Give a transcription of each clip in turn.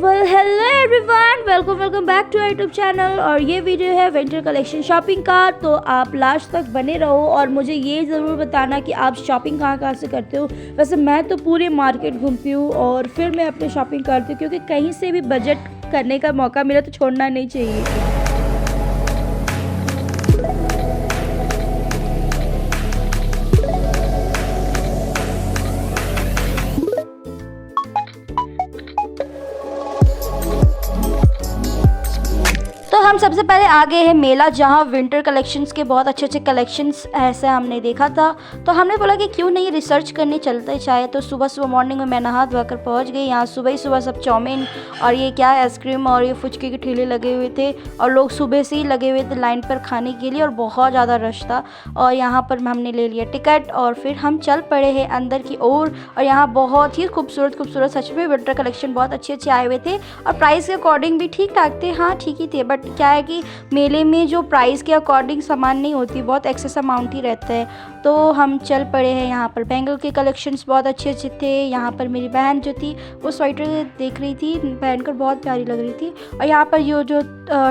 Well hello everyone, welcome back to YouTube channel. और ये video है विंटर कलेक्शन शॉपिंग का, तो आप लास्ट तक बने रहो और मुझे ये ज़रूर बताना कि आप शॉपिंग कहाँ से करते हो। वैसे मैं तो पूरे मार्केट घूमती हूँ और फिर मैं अपनी शॉपिंग करती हूँ, क्योंकि कहीं से भी बजट करने का मौका मिला तो छोड़ना नहीं चाहिए। तो हम सबसे पहले आ गए हैं मेला, जहाँ विंटर कलेक्शंस के बहुत अच्छे कलेक्शंस ऐसे हमने देखा था। तो हमने बोला कि क्यों नहीं रिसर्च करने चलते चाहे। तो सुबह मॉर्निंग में मैं नहा धोकर पहुँच गई। यहाँ सुबह ही सुबह सब चाउमीन और ये क्या आइसक्रीम और ये फुचके के ठेले लगे हुए थे और लोग सुबह से ही लगे हुए थे लाइन पर खाने के लिए और बहुत ज़्यादा रश था। और यहाँ पर हमने ले लिया टिकट और फिर हम चल पड़े हैं अंदर की ओर। और यहाँ बहुत ही खूबसूरत सच में विंटर कलेक्शन बहुत अच्छे आए हुए थे और प्राइस के अकॉर्डिंग भी ठीक ठाक थे। हाँ ठीक ही थे, बट क्या है कि मेले में जो प्राइस के अकॉर्डिंग सामान नहीं होती, बहुत एक्सेस अमाउंट ही रहता है। तो हम चल पड़े हैं। यहाँ पर बैंगल के कलेक्शंस बहुत अच्छे थे। यहाँ पर मेरी बहन जो थी वो स्वेटर देख रही थी, पहनकर बहुत प्यारी लग रही थी। और यहाँ पर ये जो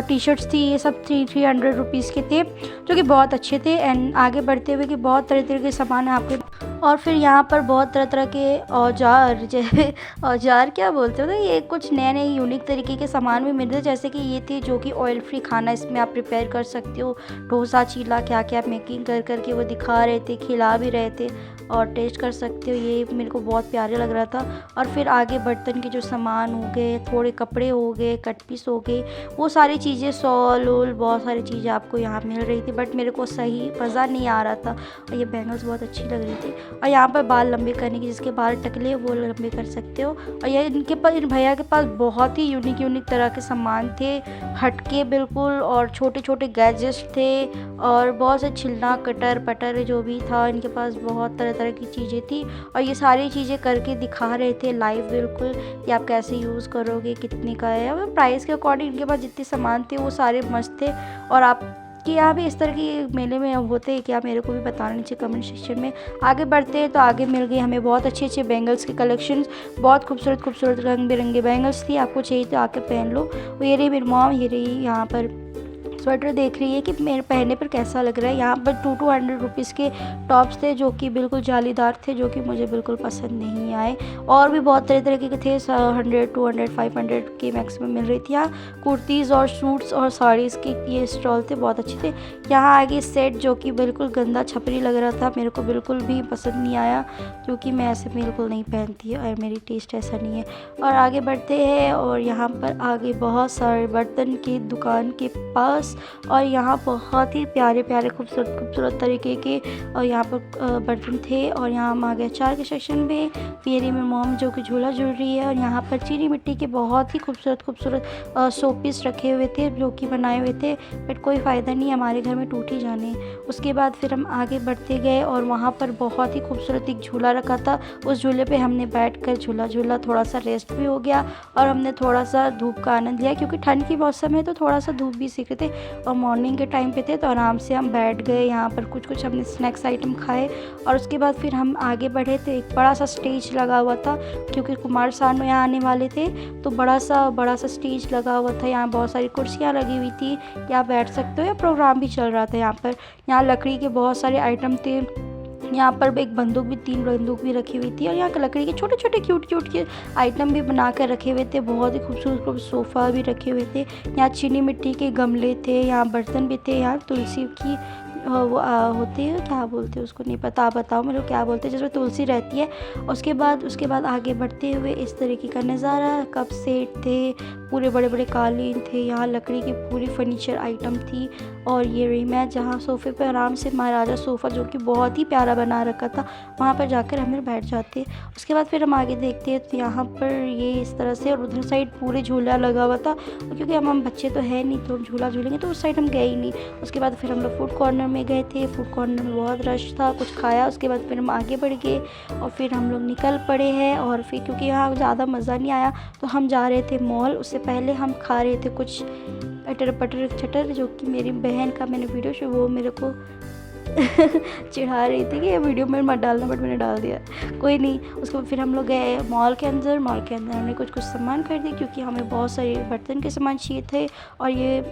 टी शर्ट्स थी ये सब 300 रुपीज़ के थे, जो कि बहुत अच्छे थे। एंड आगे बढ़ते हुए कि बहुत तरह के सामान है आपके। और फिर यहाँ पर बहुत तरह के औजार, जैसे औजार क्या बोलते हो ना, ये कुछ नए यूनिक तरीके के सामान भी मिल रहे थे। जैसे कि ये थे जो कि ऑयल फ्री खाना इसमें आप प्रिपेयर कर सकते हो। डोसा चीला क्या क्या मेकिंग करके वो दिखा रहे थे, खिला भी रहे थे और टेस्ट कर सकते हो। ये मेरे को बहुत प्यारे लग रहा था। और फिर आगे बर्तन के जो सामान हो गए, थोड़े कपड़े हो गए, कट पीस हो गए, वो सारी चीज़ें, सॉल वॉल, बहुत सारी चीज़ें आपको यहाँ मिल रही थी। बट मेरे को सही मज़ा नहीं आ रहा था। और ये बैंगल्स बहुत अच्छी लग रही थी। और यहाँ पर बाल लंबे करने की, जिसके बाल टकले वो लंबे कर सकते हो। और ये इनके पास, इन भैया के पास बहुत ही यूनिक तरह के सामान थे, हटके बिल्कुल। और छोटे गैजेट्स थे और बहुत से छिलना कटर पटर जो भी था, इनके पास बहुत तरह की चीज़ें थी। और ये सारी चीज़ें करके दिखा रहे थे लाइव बिल्कुल कि आप कैसे यूज़ करोगे, कितने का है। और प्राइस के अकॉर्डिंग इनके पास जितने सामान थे वो सारे मस्त थे। और आप कि यहाँ भी इस तरह की मेले में होते हैं कि आप मेरे को भी बताना नीचे कमेंट सेक्शन में। आगे बढ़ते हैं तो आगे मिल गई हमें बहुत अच्छे बैंगल्स के कलेक्शंस। बहुत खूबसूरत रंग बिरंगे बैंगल्स थी। आपको चाहिए तो आके पहन लो। ये रही मेरी मॉम, ये रही यहाँ पर स्वेटर देख रही है कि मेरे पहनने पर कैसा लग रहा है। यहाँ पर 200 रुपीज़ के टॉप्स थे जो कि बिल्कुल जालीदार थे, जो कि मुझे बिल्कुल पसंद नहीं आए। और भी बहुत तरह के थे, 100, 200, 500 के मैक्सिमम मिल रही थी। यहाँ कुर्तीज़ और सूट्स और साड़ीज़ के ये स्टॉल थे, बहुत अच्छे थे। यहाँ आगे सेट जो कि बिल्कुल गंदा छपरी लग रहा था, मेरे को बिल्कुल भी पसंद नहीं आया, क्योंकि मैं ऐसे बिल्कुल नहीं पहनती और मेरी टेस्ट ऐसा नहीं है। और आगे बढ़ते हैं और यहाँ पर आगे बहुत सारे बर्तन की दुकान के पास। और यहाँ बहुत ही प्यारे खूबसूरत तरीके के और यहाँ पर बर्तन थे। और यहाँ हम आ गए अचार के सेक्शन में। मेरी में मॉम जो कि झूला झूल रही है। और यहाँ पर चीनी मिट्टी के बहुत ही खूबसूरत शो पीस रखे हुए थे, जो कि बनाए हुए थे, बट कोई फ़ायदा नहीं, हमारे घर में टूट ही जाने। उसके बाद फिर हम आगे बढ़ते गए और वहाँ पर बहुत ही खूबसूरत एक झूला रखा था। उस झूले पे हमने बैठकर झूला, थोड़ा सा रेस्ट भी हो गया और हमने थोड़ा सा धूप का आनंद लिया, क्योंकि ठंड की मौसम है तो थोड़ा सा धूप भी सीख रहे थे। और मॉर्निंग के टाइम पे थे तो आराम से हम बैठ गए। यहाँ पर कुछ हमने स्नैक्स आइटम खाए। और उसके बाद फिर हम आगे बढ़े तो एक बड़ा सा स्टेज लगा हुआ था, क्योंकि कुमार सानू यहाँ आने वाले थे, तो बड़ा सा स्टेज लगा हुआ था। यहाँ बहुत सारी कुर्सियाँ लगी हुई थी, या बैठ सकते हो, या प्रोग्राम भी चल रहा था यहाँ पर। यहाँ लकड़ी के बहुत सारे आइटम थे। यहाँ पर एक बंदूक भी, 3 बंदूक भी रखी हुई थी। और यहाँ लकड़ी के छोटे क्यूट के आइटम भी बना कर रखे हुए थे। बहुत ही खूबसूरत सोफ़ा भी रखे हुए थे। यहाँ चीनी मिट्टी के गमले थे, यहाँ बर्तन भी थे। यहाँ तुलसी की वो होती है, क्या बोलते हैं उसको, नहीं पता, आप बताओ मेरे को क्या बोलते हैं, जिसमें तुलसी रहती है। उसके बाद आगे बढ़ते हुए इस तरीके का नज़ारा, कप सेट थे, पूरे बड़े कालीन थे। यहाँ लकड़ी की पूरी फर्नीचर आइटम थी। और ये रही मैं जहाँ सोफ़े पर आराम से महाराजा सोफ़ा, जो कि बहुत ही प्यारा बना रखा था, वहाँ पर जाकर हमें बैठ जाते। उसके बाद फिर हम आगे देखते हैं तो यहाँ पर ये इस तरह से, और उधर साइड पूरे झूला लगा हुआ था। क्योंकि हम बच्चे तो है नहीं तो हम झूला झूलेंगे, तो उस साइड हम गए ही नहीं। उसके बाद फिर हम लोग फूड कॉर्नर में गए थे। फूड कॉर्नर में बहुत रश था, कुछ खाया। उसके बाद फिर हम आगे बढ़ गए और फिर हम लोग निकल पड़े हैं। और फिर क्योंकि यहाँ ज़्यादा मज़ा नहीं आया तो हम जा रहे थे मॉल। उससे पहले हम खा रहे थे कुछ अटर पटर चटर, जो कि मेरी बहन का मैंने वीडियो वो मेरे को चिढ़ा रही थी कि ये वीडियो में मत डालना, बट मैंने डाल दिया, कोई नहीं। उसके बाद फिर हम लोग गए मॉल के अंदर हमने कुछ सामान खरीदे क्योंकि हमें बहुत सारे बर्तन के सामान चाहिए थे, और ये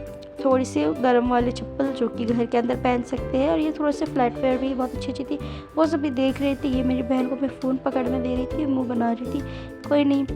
थोड़ी सी गर्म वाले चप्पल जो कि घर के अंदर पहन सकते हैं, और ये थोड़े से फ्लैट वेयर भी बहुत अच्छी थी, वो सभी देख रही थी। ये मेरी बहन को मैं फ़ोन पकड़ने दे रही थी, मुँह बना रही थी, कोई नहीं।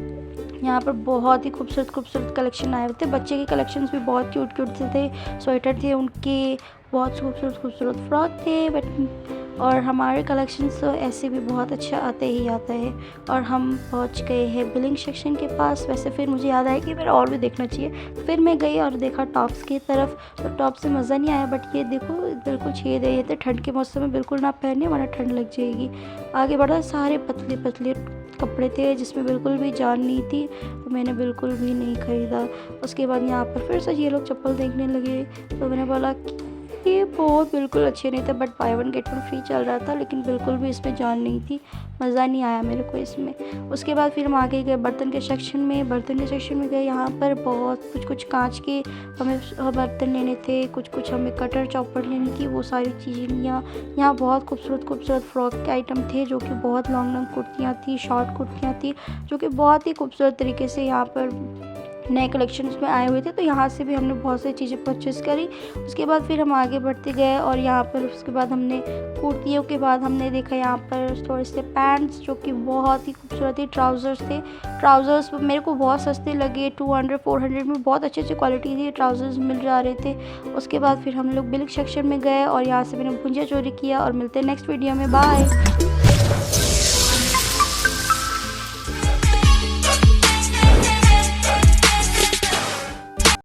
यहाँ पर बहुत ही खूबसूरत कलेक्शन आए हुए थे, बच्चे के कलेक्शंस भी बहुत क्यूट से थे, स्वेटर थे उनके, बहुत खूबसूरत फ्रॉक थे, बट और हमारे कलेक्शंस तो ऐसे भी बहुत अच्छा आता है। और हम पहुँच गए हैं बिलिंग सेक्शन के पास। वैसे फिर मुझे याद आया कि मेरा और भी देखना चाहिए, फिर मैं गई और देखा टॉप्स की तरफ, तो टॉप से मज़ा नहीं आया, बट ये देखो बिल्कुल छेद है, ये तो ठंड के मौसम में बिल्कुल ना पहने वरना ठंड लग जाएगी। आगे बढ़ा, सारे पतले कपड़े थे जिसमें बिल्कुल भी जान नहीं थी, तो मैंने बिल्कुल भी नहीं ख़रीदा। उसके बाद यहाँ पर फिर से ये लोग चप्पल देखने लगे, तो मैंने बोला कि ये बहुत बिल्कुल अच्छे नहीं थे, but by one get one free चल रहा था, लेकिन बिल्कुल भी इसमें जान नहीं थी, मज़ा नहीं आया मेरे को इसमें। उसके बाद फिर हम आगे गए बर्तन के सेक्शन में गए। यहाँ पर बहुत कुछ कांच के हमें बर्तन लेने थे, कुछ हमें कटर चॉपर लेने की, वो सारी चीज़ें लिया। यहाँ बहुत खूबसूरत फ्रॉक के आइटम थे, जो कि बहुत लॉन्ग कुर्तियाँ थी, शॉर्ट कुर्तियाँ थी, जो कि बहुत ही खूबसूरत तरीके से यहाँ पर नए कलेक्शंस में आए हुए थे, तो यहाँ से भी हमने बहुत सारी चीज़ें परचेस करी। उसके बाद फिर हम आगे बढ़ते गए, और यहाँ पर उसके बाद हमने कुर्तियों के बाद हमने देखा यहाँ पर थोड़े से पैंट्स, जो कि बहुत ही खूबसूरत थी। ट्राउज़र्स मेरे को बहुत सस्ते लगे, 200-400 में बहुत अच्छी क्वालिटी थी, ट्राउज़र्स मिल जा रहे थे। उसके बाद फिर हम लोग बिलिंग सेक्शन में गए, और यहाँ से मैंने भुंजिया चोरी किया, और मिलते हैं नेक्स्ट वीडियो में, बाय।